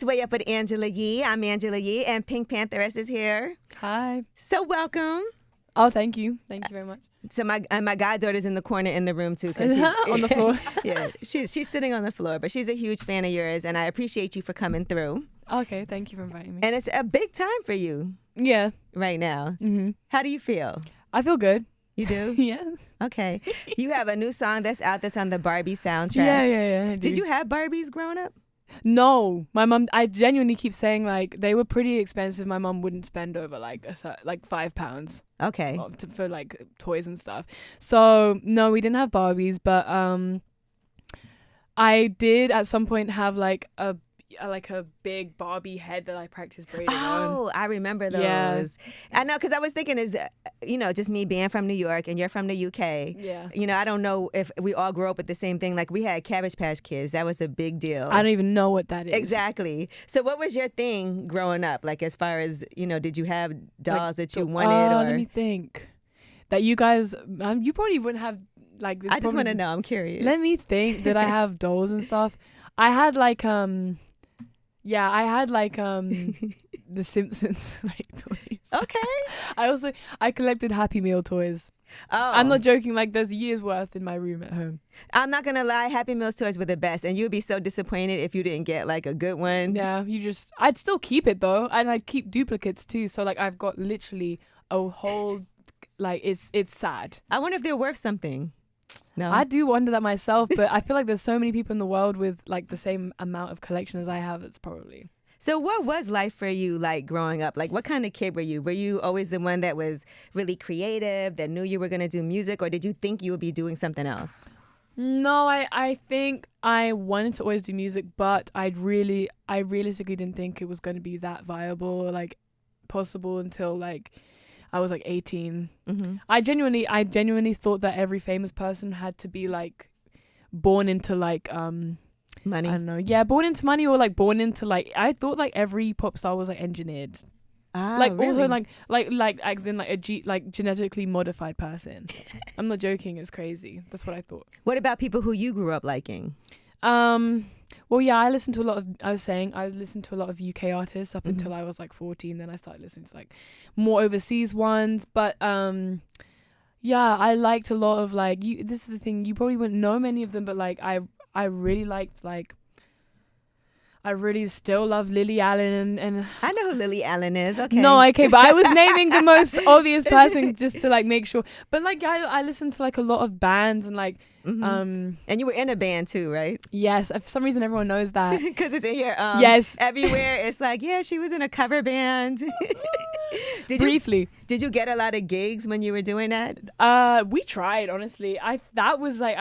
Way Up with Angela Yee. I'm Angela Yee, and PinkPantheress is here. Hi. So welcome. Oh, thank you. Thank you very much. So my goddaughter's in the corner in the room too. Cause On the floor. Yeah, she's sitting on the floor, but she's a huge fan of yours, and I appreciate you for coming through. Okay, thank you for inviting me. And it's a big time for you Yeah. right now. Mm-hmm. How do you feel? I feel good. You do? Yes. Okay. You have a new song that's out that's on the Barbie soundtrack. Yeah. I do. Did you have Barbies growing up? No, my mum. I genuinely keep saying like they were pretty expensive. My mum wouldn't spend over like £5 Okay. for like toys and stuff. So no, we didn't have Barbies, but I did at some point have like a big Barbie head that I practiced braiding on. Oh, I remember those. Yeah. I know, because I was thinking just me being from New York and you're from the UK. Yeah. I don't know if we all grew up with the same thing. Like we had Cabbage Patch Kids. That was a big deal. I don't even know what that is. Exactly. So what was your thing growing up? Like as far as, did you have dolls that you wanted? Or Let me think. That you guys, you probably wouldn't have like this. I just want to know. I'm curious. Let me think. Did I have dolls and stuff? I had like the Simpsons like toys. Okay. I collected Happy Meal toys. Oh. I'm not joking, like there's years worth in my room at home. I'm not gonna lie, Happy Meals toys were the best, and you'd be so disappointed if you didn't get like a good one. Yeah, I'd still keep it though, and I'd keep duplicates too. So like I've got literally a whole, like it's sad. I wonder if they're worth something. No, I do wonder that myself, but I feel like there's so many people in the world with like the same amount of collection as I have. It's probably. So what was life for you like growing up? Like what kind of kid were you? Were you always the one that was really creative, that knew you were going to do music, or did you think you would be doing something else? No, I think I wanted to always do music, but I realistically didn't think it was going to be that viable or like possible until like I was like 18. Mm-hmm. I genuinely thought that every famous person had to be like born into like Money. I don't know. Yeah, born into money, or like born into like, I thought like every pop star was like engineered. Like really? also like as in like a genetically modified person. I'm not joking, it's crazy. That's what I thought. What about people who you grew up liking? Well, yeah, I listened to a lot of UK artists up until I was like 14. Then I started listening to like more overseas ones. But yeah, I liked a lot of like this is the thing, you probably wouldn't know many of them, but like I really liked like I really still love Lily Allen and I know who Lily Allen is. Okay. No, okay, but I was naming the most obvious person just to like make sure. But like I listened to like a lot of bands and like and you were in a band too, right? Yes, for some reason everyone knows that. Because it's in your yes, everywhere. It's like, yeah, she was in a cover band. Briefly. Did you get a lot of gigs when you were doing that? We tried, honestly. I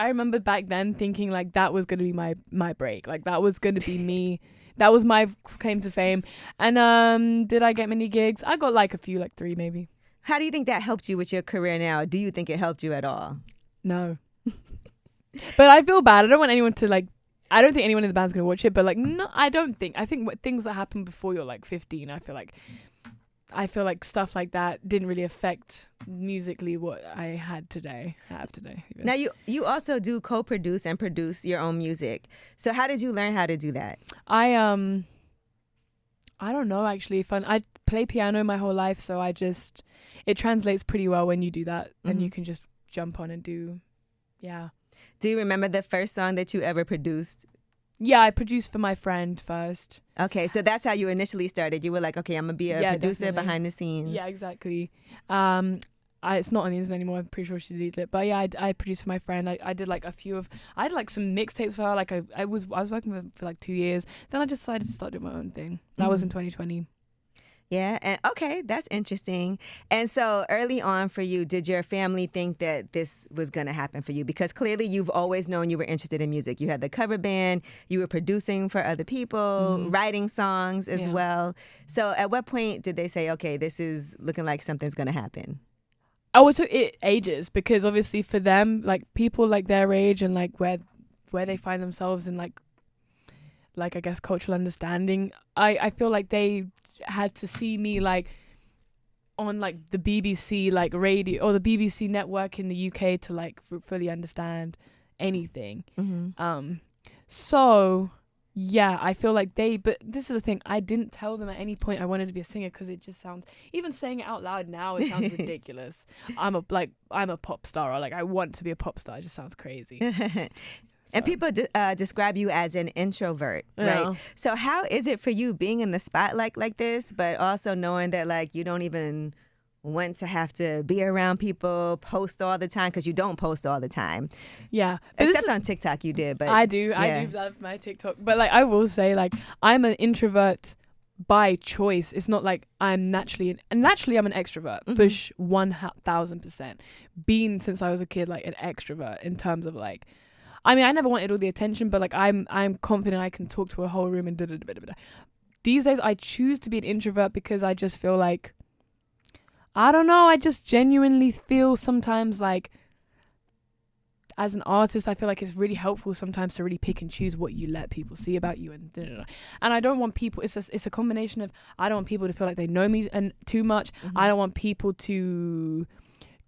remember back then thinking like that was gonna be my break. Like that was gonna be me. That was my claim to fame. And did I get many gigs? I got like a few, like 3 maybe. How do you think that helped you with your career now? Do you think it helped you at all? No. But I feel bad. I don't want anyone to like, I don't think anyone in the band's gonna watch it, but like no, I don't think. I think things that happen before you're like 15, I feel like stuff like that didn't really affect musically what I have today. Even. Now you also do co-produce and produce your own music. So how did you learn how to do that? I don't know actually. I play piano my whole life, so it translates pretty well when you do that, and you can just jump on and do. Yeah. Do you remember the first song that you ever produced? Yeah, I produced for my friend first. Okay, so that's how you initially started. You were like, okay, I'm going to be a producer definitely. behind the scenes. Yeah, exactly. It's not on the internet anymore. I'm pretty sure she deleted it. But yeah, I produced for my friend. I did like I had like some mixtapes for her. Like I was working with her for like 2 years. Then I just decided to start doing my own thing. That was in 2020. Yeah, and okay, that's interesting. And so early on for you, did your family think that this was going to happen for you? Because clearly you've always known you were interested in music. You had the cover band, you were producing for other people, writing songs as well. So at what point did they say, okay, this is looking like something's going to happen? Oh, it took ages, because obviously for them, like people like their age and like where they find themselves in like I guess cultural understanding, I feel like they had to see me like on like the BBC like radio or the BBC network in the UK to like fully understand anything. So yeah, I feel like but this is the thing, I didn't tell them at any point I wanted to be a singer, because it just sounds, even saying it out loud now, it sounds ridiculous. I'm a pop star, or like I want to be a pop star. It just sounds crazy. And people describe you as an introvert, Yeah. right? So how is it for you being in the spotlight like this, but also knowing that like you don't even want to have to be around people, post all the time, because you don't post all the time. Yeah. But Except on TikTok you did, but I do love my TikTok. But like I will say, like, I'm an introvert by choice. It's not like I'm naturally I'm an extrovert. For 1000%. Been since I was a kid, like an extrovert in terms of like, I mean, I never wanted all the attention, but like I'm confident I can talk to a whole room and da-da-da-da-da. These days I choose to be an introvert because I just feel like, I don't know, I just genuinely feel sometimes like, as an artist, I feel like it's really helpful sometimes to really pick and choose what you let people see about you, and da-da-da. And I don't want people, it's a combination of, I don't want people to feel like they know me and too much. I don't want people to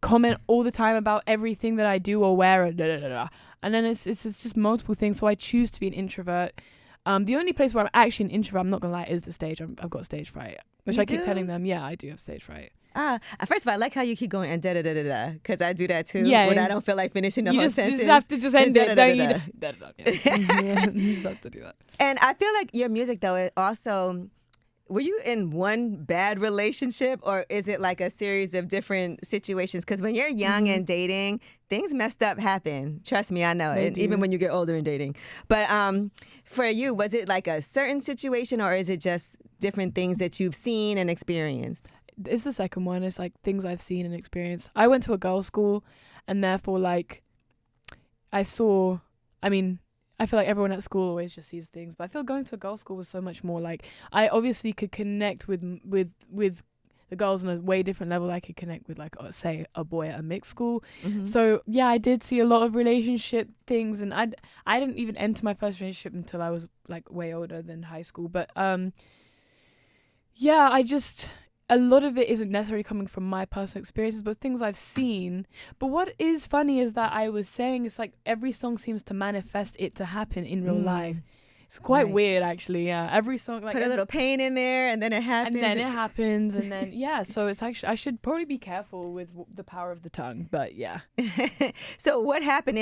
comment all the time about everything that I do or wear, and da-da-da-da. And then it's just multiple things. So I choose to be an introvert. The only place where I'm actually an introvert, I'm not gonna lie, is the stage. I've got stage fright, which You I keep do? telling them. Yeah, I do have stage fright. First of all, I like how you keep going and da-da-da-da-da, because I do that too. Yeah. When I don't feel like finishing the You whole just sentence. have to just end it, don't you? Da-da-da-da-da. Yeah, you just have to do that. And I feel like your music, though, it also, were you in one bad relationship, or is it like a series of different situations? Because when you're young and dating, things messed up happen. Trust me, I know They it, do. even when you get older and dating. But for you, was it like a certain situation, or is it just different things that you've seen and experienced? It's the second one. It's like things I've seen and experienced. I went to a girls' school, and therefore, like, I feel like everyone at school always just sees things, but I feel going to a girls' school was so much more. Like, I obviously could connect with the girls on a way different level. I could connect with, like, say, a boy at a mixed school. So yeah, I did see a lot of relationship things, and I didn't even enter my first relationship until I was like way older than high school. But yeah, a lot of it isn't necessarily coming from my personal experiences, but things I've seen. But what is funny is that I was saying, it's like every song seems to manifest it to happen in real life. It's quite weird, actually. Yeah, every song, like, put a little pain in there, and then it happens. and then yeah. So it's actually, I should probably be careful with the power of the tongue. But yeah. So what happened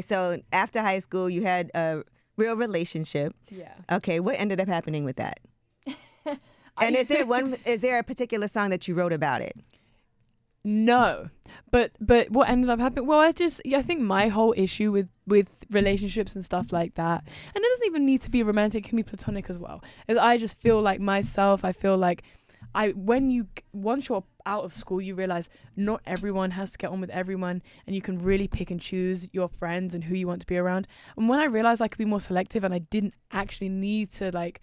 so after high school, you had a real relationship. Yeah. Okay, what ended up happening with that? And is there a particular song that you wrote about it? No, but what ended up happening? Well, I think my whole issue with relationships and stuff like that, and it doesn't even need to be romantic; it can be platonic as well. Is I just feel like myself. I feel like once you're out of school, you realize not everyone has to get on with everyone, and you can really pick and choose your friends and who you want to be around. And when I realized I could be more selective, and I didn't actually need to like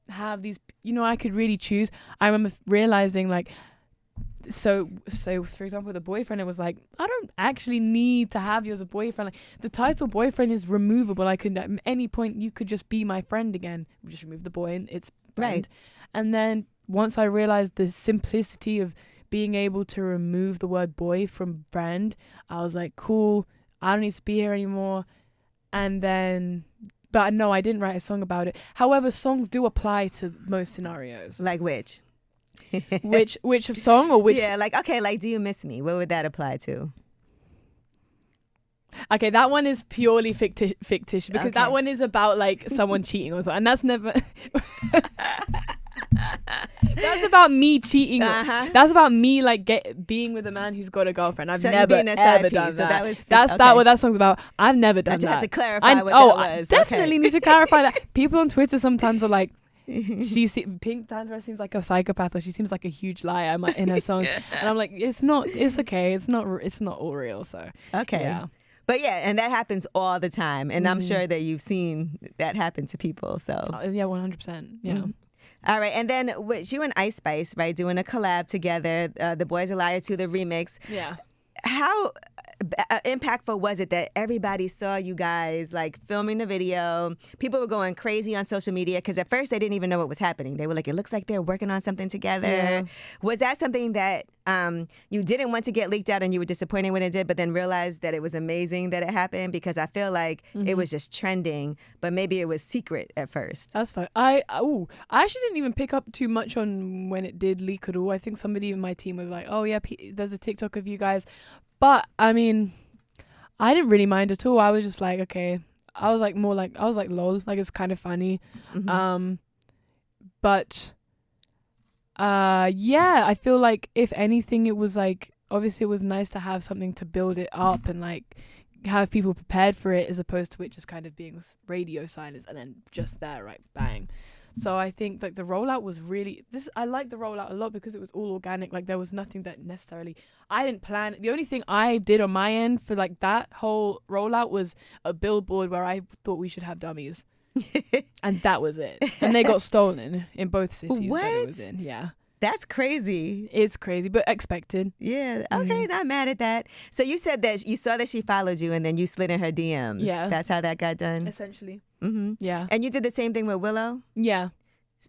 have these, I could really choose. I remember realizing, like, so for example, with a boyfriend, it was like, I don't actually need to have you as a boyfriend. Like, the title boyfriend is removable. I could, at any point, you could just be my friend again. We just remove the boy and it's friend. Right. And then once I realized the simplicity of being able to remove the word boy from friend, I was like, cool, I don't need to be here anymore. And then, but no, I didn't write a song about it. However, songs do apply to most scenarios. Like which? which song, or which? Yeah, like, okay, like Do You Miss Me? What would that apply to? Okay, that one is purely fictitious because that one is about like someone cheating or something, and that's never. That's about me cheating. That's about me like being with a man who's got a girlfriend. I've never ever done that. That's what that song's about. I've never done that. I had to clarify what that was. I definitely need to clarify that. People on Twitter sometimes are like, PinkPantheress seems like a psychopath, or she seems like a huge liar in her songs, and I'm like, it's not. It's okay. It's not all real. So okay. Yeah. But yeah, and that happens all the time, and I'm sure that you've seen that happen to people. So yeah, 100%. Yeah. All right, and then with you and Ice Spice, right, doing a collab together, The Boys a Liar 2, the remix. Yeah. How impactful was it that everybody saw you guys like filming the video? People were going crazy on social media because at first they didn't even know what was happening. They were like, it looks like they're working on something together. Yeah. Was that something that you didn't want to get leaked out and you were disappointed when it did, but then realized that it was amazing that it happened? Because I feel like it was just trending, but maybe it was secret at first. That's fine. I actually didn't even pick up too much on when it did leak at all. I think somebody in my team was like, oh yeah, there's a TikTok of you guys. But I mean, I didn't really mind at all. I was just like, okay. I was like lol, like it's kind of funny. But yeah, I feel like if anything, it was like, obviously it was nice to have something to build it up and like have people prepared for it, as opposed to it just kind of being radio silence and then just there, right, bang. So I think like the rollout was really, I like the rollout a lot because it was all organic. Like there was nothing that necessarily I didn't plan. The only thing I did on my end for like that whole rollout was a billboard where I thought we should have dummies. And that was it. And they got stolen in both cities that it was in. Yeah. That's crazy. It's crazy, but expected. Yeah. Okay, not mad at that. So you said that you saw that she followed you and then you slid in her DMs. Yeah. That's how that got done? Essentially. Yeah. And you did the same thing with Willow? Yeah.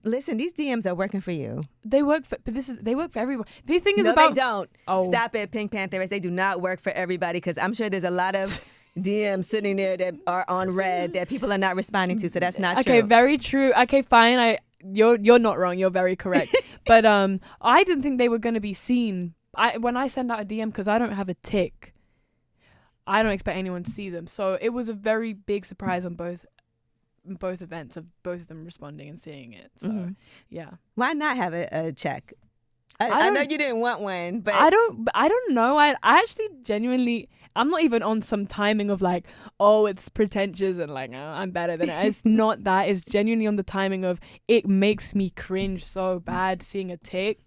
Listen, these DMs are working for you. They work for everyone. The thing is no, about... they don't. Oh. Stop it, PinkPantheress. They do not work for everybody because I'm sure there's a lot of DMs sitting there that are on red that people are not responding to, so that's not true. Okay, very true. Okay, fine. You're not wrong. You're very correct. But I didn't think they were going to be seen. When I send out a DM, because I don't have a tick, I don't expect anyone to see them. So it was a very big surprise on both events of both of them responding and seeing it. So yeah. Why not have a check? I know you didn't want one, but I don't know. I actually genuinely, I'm not even on some timing of like, oh, it's pretentious and like, oh, I'm better than it. It's not that. It's genuinely on the timing of it makes me cringe so bad seeing a tick.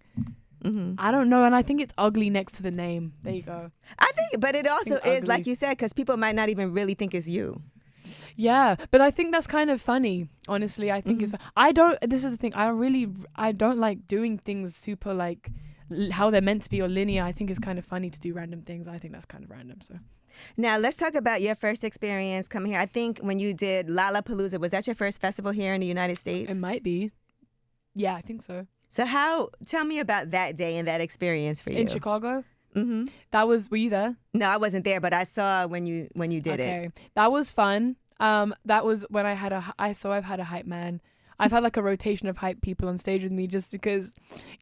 I don't know, and I think it's ugly next to the name. There you go. I think, but it also is ugly. like you said, because people might not even really think it's you. Yeah, but I think that's kind of funny. Honestly, I think it's. This is the thing. I don't like doing things super like how they're meant to be or linear. I think it's kind of funny to do random things. I think that's kind of random. So now let's talk about your first experience coming here. I think when you did Lollapalooza, was that your first festival here in the United States? It might be. Yeah, I think so. So tell me about that day and that experience for you. In Chicago? Were you there? No, I wasn't there, but I saw when you did it. Okay. That was fun. That was when I've had a hype man. I've had like a rotation of hype people on stage with me just because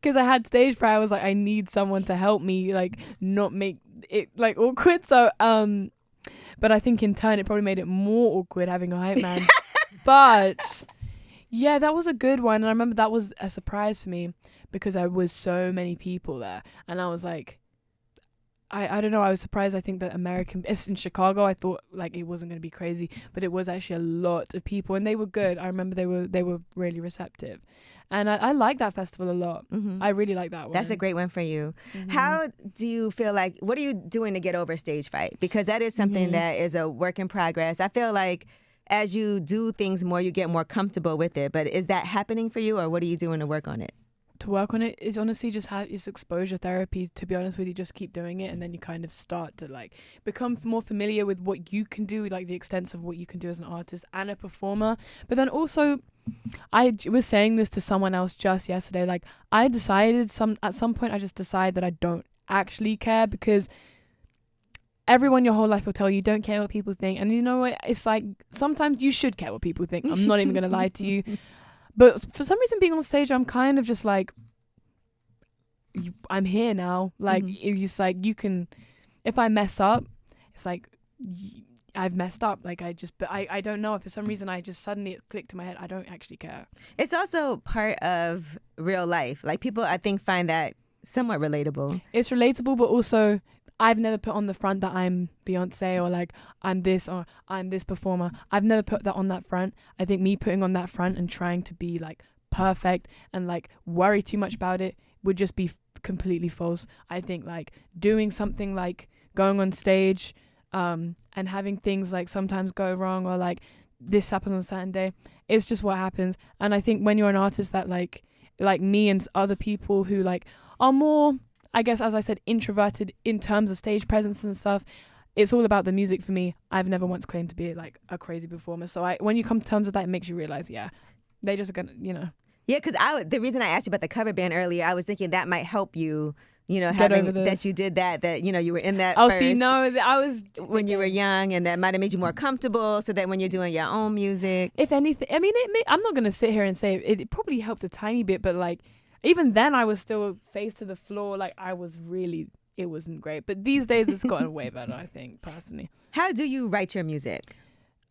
I had stage fright. I was like, I need someone to help me like not make it like awkward. So but I think in turn it probably made it more awkward having a hype man. But yeah, that was a good one. And I remember that was a surprise for me because there was so many people there. And I was like, I don't know, I was surprised. I think that it's in Chicago. I thought like it wasn't going to be crazy, but it was actually a lot of people and they were good. I remember they were really receptive. And I like that festival a lot. I really like that one. That's a great one for you. How do you feel like, what are you doing to get over stage fright? Because that is something that is a work in progress. I feel like as you do things more, you get more comfortable with it. But is that happening for you, or what are you doing to work on it? To work on it is honestly just it's exposure therapy. To be honest with you, just keep doing it, and then you kind of start to like become more familiar with what you can do, like the extents of what you can do as an artist and a performer. But then also, I was saying this to someone else just yesterday. Like I decided at some point, I just decided that I don't actually care, because everyone your whole life will tell you don't care what people think. And you know what? It's like sometimes you should care what people think. I'm not even going to lie to you. But for some reason being on stage, I'm kind of just like, I'm here now. Like, it's like you can, if I mess up, it's like, I've messed up. Like but I don't know. For some reason, I just suddenly it clicked in my head. I don't actually care. It's also part of real life. Like people, I think, find that somewhat relatable. It's relatable, but also I've never put on the front that I'm Beyonce or like I'm this or I'm this performer. I've never put that on that front. I think me putting on that front and trying to be like perfect and like worry too much about it would just be completely false. I think like doing something like going on stage and having things like sometimes go wrong or like this happens on a certain day, it's just what happens. And I think when you're an artist that like me and other people who like are more, I guess, as I said, introverted in terms of stage presence and stuff, it's all about the music for me. I've never once claimed to be like a crazy performer. So when you come to terms with that, it makes you realize, yeah, they just are gonna, you know. Yeah, because the reason I asked you about the cover band earlier, I was thinking that might help you, you know, Get having over this. that you did that, you know, you were in that Oh, first see, no, I was when you were young, and that might have made you more comfortable, so that when you're doing your own music. If anything, I mean, I'm not gonna sit here and say it probably helped a tiny bit, but like even then, I was still face to the floor. Like it wasn't great. But these days, it's gotten way better, I think, personally. How do you write your music?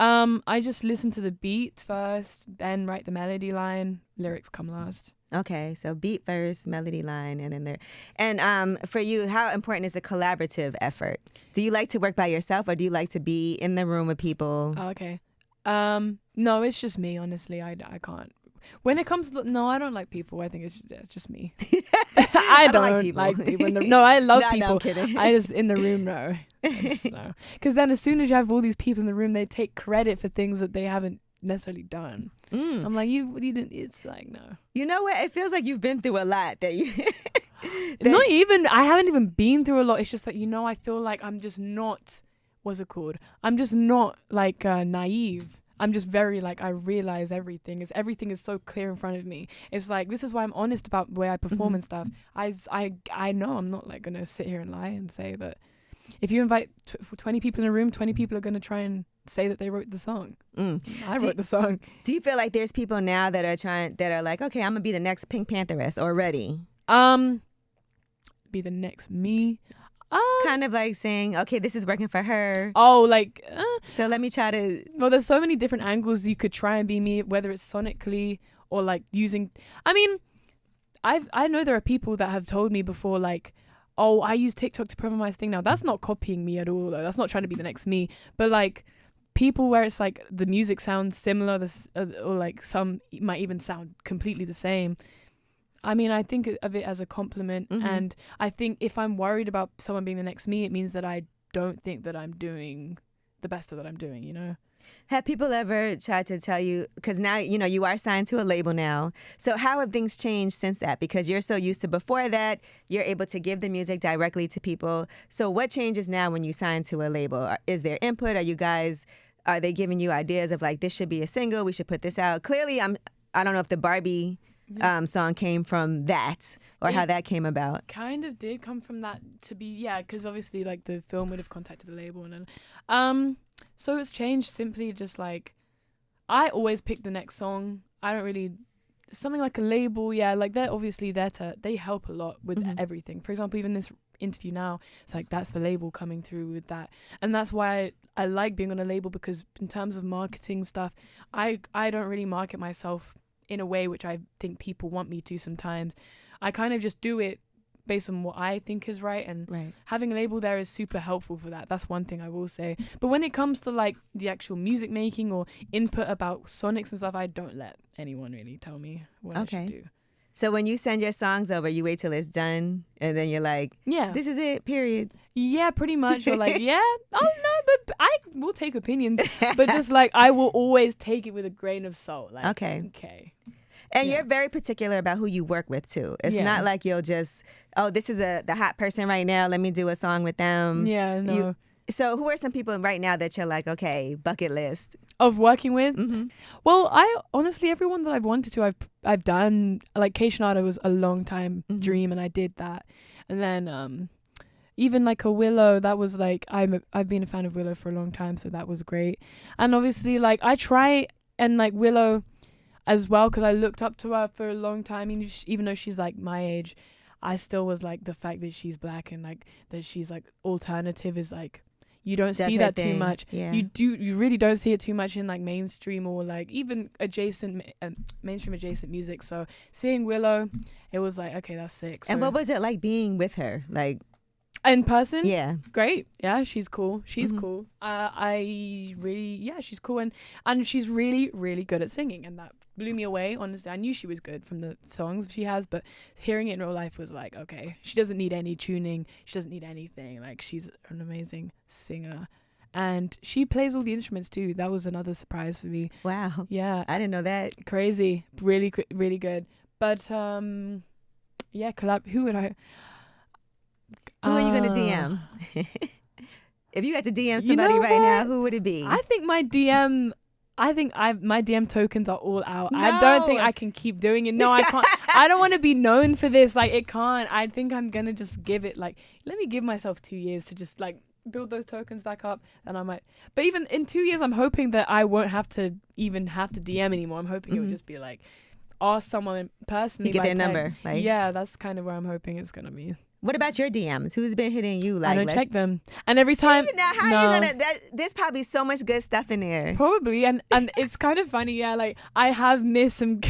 I just listen to the beat first, then write the melody line. Lyrics come last. Okay, so beat first, melody line, and then there. And for you, how important is a collaborative effort? Do you like to work by yourself, or do you like to be in the room with people? Oh, okay. No, it's just me. Honestly, I can't. When it comes to I don't like people. I think it's just me. I don't like people. No, I love people. No, I'm kidding. I just in the room no. Because then as soon as you have all these people in the room, they take credit for things that they haven't necessarily done. I'm like, you didn't. It's like, no. You know what? It feels like you've been through a lot. That you. Not even. I haven't even been through a lot. It's just that I feel like I'm just not. What's it called? I'm just not like naive. I'm just very like, I realize everything is so clear in front of me. It's like, this is why I'm honest about the way I perform and stuff. I know I'm not like gonna sit here and lie and say that if you invite 20 people in a room, 20 people are gonna try and say that they wrote the song. I wrote the song. Do you feel like there's people now that are like, okay, I'm gonna be the next PinkPantheress already? Be the next me. Kind of like saying, okay, this is working for her. Oh, like so let me try to. Well, there's so many different angles you could try and be me, whether it's sonically or like using. I mean, I know there are people that have told me before, like, oh, I use TikTok to promote my thing now. That's not copying me at all, though. That's not trying to be the next me. But like people where it's like the music sounds similar, or like some might even sound completely the same. I mean, I think of it as a compliment. And I think if I'm worried about someone being the next me, it means that I don't think that I'm doing the best of what I'm doing, you know? Have people ever tried to tell you, because now, you know, you are signed to a label now. So how have things changed since that? Because you're so used to before that, you're able to give the music directly to people. So what changes now when you sign to a label? Is there input? Are they giving you ideas of like, this should be a single, we should put this out? Clearly, I don't know if the Barbie song came from that or how that came about. Kind of did come from that because obviously like the film would have contacted the label and then so it's changed simply just like I always pick the next song. I don't really something like a label, like they're obviously there they help a lot with everything. For example, even this interview now, it's like that's the label coming through with that, and that's why I like being on a label, because in terms of marketing stuff, I don't really market myself in a way which I think people want me to sometimes. I kind of just do it based on what I think is right, and having a label there is super helpful for that. That's one thing I will say. But when it comes to like the actual music making or input about sonics and stuff, I don't let anyone really tell me what I should do. So when you send your songs over, you wait till it's done, and then you're like, this is it, period. Yeah, pretty much. Or like, oh no, but I will take opinions. But just like, I will always take it with a grain of salt. Like, okay. And you're very particular about who you work with too. It's not like you'll just, this is the hot person right now, let me do a song with them. Yeah, no. So who are some people right now that you're like, okay, bucket list? Of working with? Well, I honestly, everyone that I've wanted to, I've done. Like Keishanada was a long time dream, and I did that. And then even like a Willow, that was like, I've been a fan of Willow for a long time, so that was great. And obviously like I try and like Willow as well, because I looked up to her for a long time. Even though she's like my age, I still was like, the fact that she's black and like that she's like alternative is like, you don't see that too much. Yeah. You really don't see it too much in like mainstream or like even mainstream adjacent music. So seeing Willow, it was like, okay, that's sick. So, and what was it like being with her? Like in person? Yeah. Great. Yeah, she's cool. She's cool. She's cool, and she's really, really good at singing, and that blew me away. Honestly, I knew she was good from the songs she has, but hearing it in real life was like, okay, she doesn't need any tuning. She doesn't need anything. Like, she's an amazing singer. And she plays all the instruments too. That was another surprise for me. Wow. Yeah. I didn't know that. Crazy. Really, really good. But collab. Who would I... Who are you going to DM? If you had to DM somebody right now, who would it be? I think my DM tokens are all out. No. I don't think I can keep doing it. No, I can't. I don't want to be known for this. Like, it can't. I think I'm gonna just give it, like, let me give myself 2 years to just like build those tokens back up, and I might. But even in 2 years, I'm hoping that I won't have to DM anymore. I'm hoping it will just be like, ask someone personally. You get by their text. number. Like, Yeah, that's kind of where I'm hoping it's gonna be. what about your DMs? Who's been hitting you? Like, I don't check them, and every time. See, now how are you gonna? There's probably so much good stuff in there. Probably, and it's kind of funny. Yeah, like I have missed some.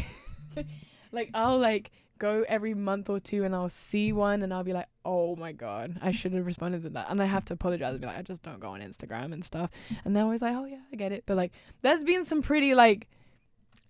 Like, I'll like go every month or two, and I'll see one, and I'll be like, oh my god, I should have responded to that, and I have to apologize and be like, I just don't go on Instagram and stuff, and they're always like, oh yeah, I get it, but like, there's been some pretty like.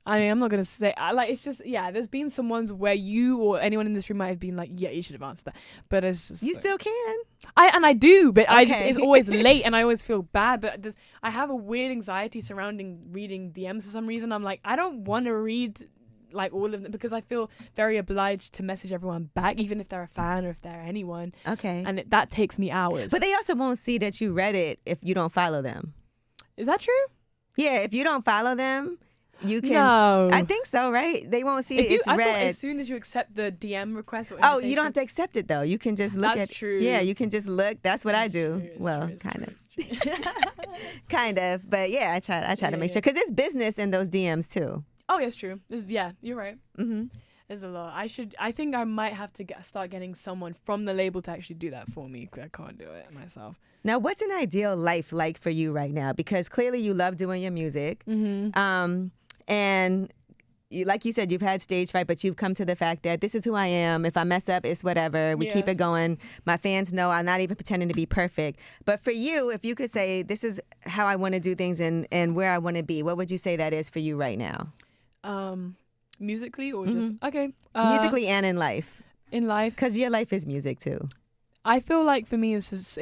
I mean, I'm not going to say, like, it's just, yeah, there's been some ones where you or anyone in this room might have been like, yeah, you should have answered that. But it's just. You like, still can. I do, but Okay. it's always late and I always feel bad. But I have a weird anxiety surrounding reading DMs for some reason. I'm like, I don't want to read like all of them because I feel very obliged to message everyone back, even if they're a fan or if they're anyone. Okay. And that takes me hours. But they also won't see that you read it if you don't follow them. Is that true? Yeah, if you don't follow them, you can. No. I think so, right? They won't see it's I read. thought as soon as you accept the DM request or Oh, you don't have to accept it though. You can just look That's at. true. Yeah, you can just look. That's what I do. True, Well, true, kind of, true. kind of. But yeah, I try to make sure because it's business in those DMs too. Oh, yes, true. Yeah, you're right. Mm-hmm. There's a lot. I think I might have to start getting someone from the label to actually do that for me. 'Cause I can't do it myself. Now, what's an ideal life like for you right now? Because clearly you love doing your music. Mm-hmm. And like you said, you've had stage fright, but you've come to the fact that this is who I am. If I mess up, it's whatever. We keep it going. My fans know I'm not even pretending to be perfect. But for you, if you could say, this is how I want to do things and where I want to be, what would you say that is for you right now? Musically or just, okay. Musically and in life. In life. Because your life is music too. I feel like for me, it's just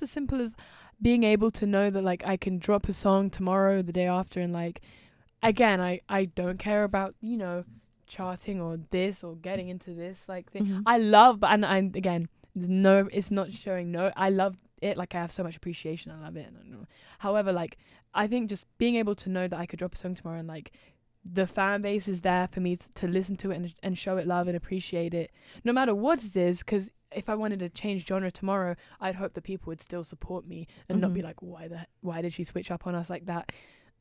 as simple as being able to know that like I can drop a song tomorrow, the day after, and like, again, I don't care about, charting or this or getting into this like thing. Mm-hmm. I love, and I'm again, no, it's not showing no. I love it. Like I have so much appreciation. I love it. However, like I think just being able to know that I could drop a song tomorrow and like the fan base is there for me to listen to it and show it love and appreciate it, no matter what it is. Because if I wanted to change genre tomorrow, I'd hope that people would still support me and not be like, why did she switch up on us like that?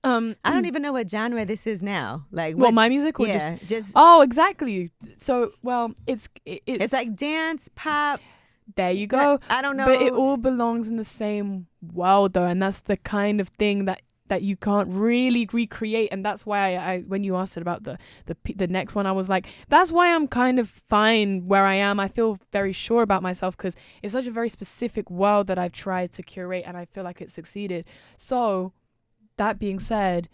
I don't even know what genre this is now. Like, what my music or just oh, exactly. So, well, it's like dance, pop. There you go. I don't know, but it all belongs in the same world, though, and that's the kind of thing that you can't really recreate. And that's why I when you asked it about the next one, I was like, that's why I'm kind of fine where I am. I feel very sure about myself because it's such a very specific world that I've tried to curate, and I feel like it succeeded. So that being said,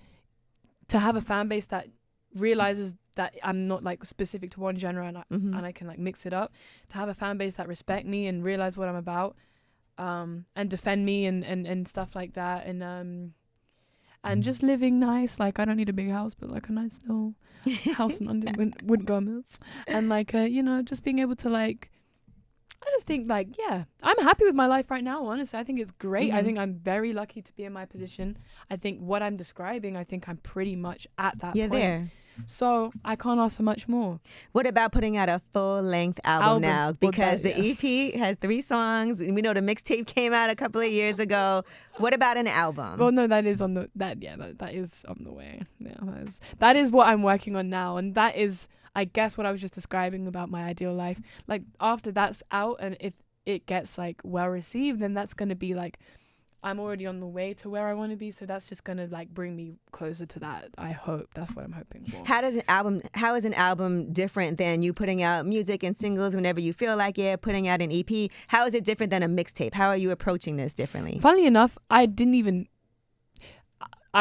to have a fan base that realizes that I'm not like specific to one genre and I can like mix it up, to have a fan base that respect me and realize what I'm about, and defend me and stuff like that, and just living nice. Like I don't need a big house, but like a nice little house in London wouldn't go amiss. And like just being able to like, I just think like, yeah, I'm happy with my life right now, honestly. I think it's great. I think I'm very lucky to be in my position. I think what I'm describing, I think I'm pretty much at that point. There. So I can't ask for much more. What about putting out a full-length album now? Because the EP has 3 songs. And we know the mixtape came out a couple of years ago. What about an album? Well, no, that is on the that is on the way. Yeah, that is what I'm working on now, and that is, I guess, what I was just describing about my ideal life. Like after that's out, and if it gets like well received, then that's gonna be like, I'm already on the way to where I want to be. So that's just gonna like bring me closer to that. I hope that's what I'm hoping for. How is an album different than you putting out music and singles whenever you feel like it, putting out an EP? How is it different than a mixtape? How are you approaching this differently? Funnily enough, I didn't even.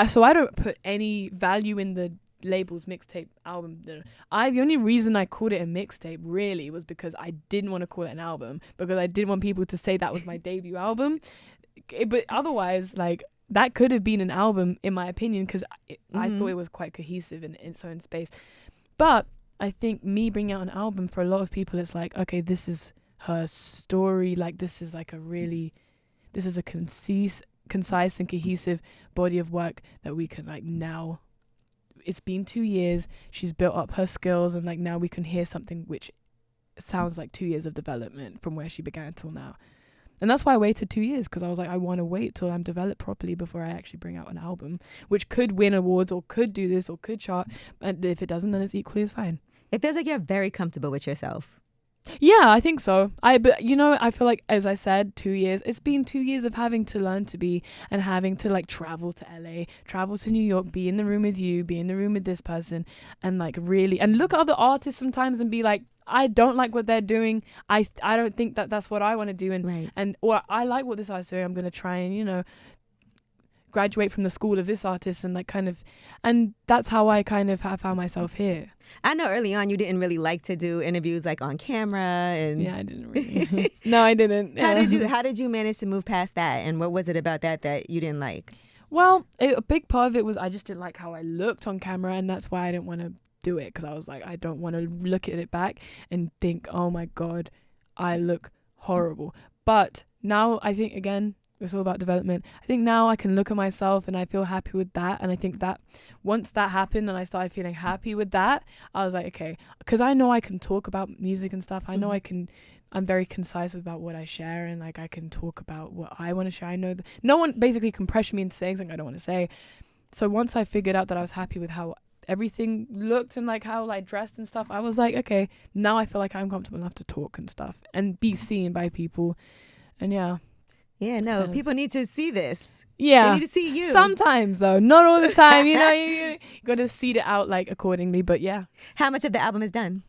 So I don't put any value in the label's mixtape album. The only reason I called it a mixtape really was because I didn't want to call it an album, because I didn't want people to say that was my debut album. But otherwise, like, that could have been an album in my opinion, because I thought it was quite cohesive in its own space. But I think me bringing out an album, for a lot of people, it's like, okay, this is her story. Like, this is like this is a concise and cohesive body of work that we can like now. It's been 2 years. She's built up her skills, and like now we can hear something which sounds like 2 years of development from where she began till now. And that's why I waited 2 years, because I was like, I want to wait till I'm developed properly before I actually bring out an album, which could win awards or could do this or could chart. And if it doesn't, then it's equally as fine. It feels like you're very comfortable with yourself. Yeah, I think so. But you know, I feel like, as I said, 2 years. It's been 2 years of having to learn to be, and having to like travel to LA, travel to New York, be in the room with you, be in the room with this person, and like really, and look at other artists sometimes and be like, I don't like what they're doing. I don't think that that's what I want to do, or I like what this artist is doing. I'm gonna try and, you know, graduate from the school of this artist, and like kind of, and that's how I kind of have found myself here. I know early on you didn't really like to do interviews like on camera, and yeah, I didn't really. No, I didn't. How did you manage to move past that, and what was it about that you didn't like? Well, a big part of it was I just didn't like how I looked on camera, and that's why I didn't want to do it, because I was like, I don't want to look at it back and think, oh my God, I look horrible. But now I think, again, it's all about development. I think now I can look at myself and I feel happy with that. And I think that once that happened and I started feeling happy with that, I was like, okay, because I know I can talk about music and stuff. I know I'm very concise about what I share, and like I can talk about what I want to share. I know that no one basically can pressure me into saying something I don't want to say. So once I figured out that I was happy with how everything looked and like how I dressed and stuff, I was like, okay, now I feel like I'm comfortable enough to talk and stuff and be seen by people. And yeah, no, people need to see this. Yeah. They need to see you. Sometimes, though. Not all the time. You know, you got to seed it out, like, accordingly. But, yeah. How much of the album is done?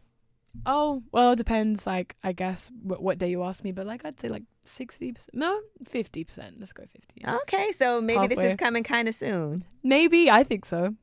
Oh, well, it depends, like, I guess, what day you ask me. But, like, I'd say, like, 60%. No, 50%. Let's go 50. Yeah. Okay, so maybe this is coming kind of soon. Maybe. I think so.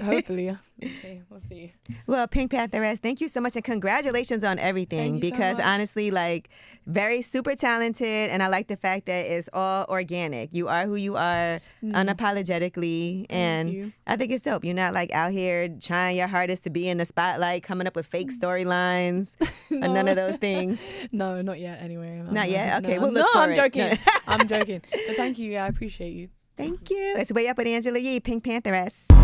Hopefully. Okay, we'll see. Well, PinkPantheress, thank you so much, and congratulations on everything, because honestly, like, very super talented, and I like the fact that it's all organic. You are who you are unapologetically, and I think it's dope. You're not like out here trying your hardest to be in the spotlight, coming up with fake storylines or none of those things. No, not yet anyway. Not yet? Okay, no, we'll look for I'm it. Joking. I'm joking. But thank you. Yeah, I appreciate you. Thank you. It's Way Up with Angela Yee, PinkPantheress.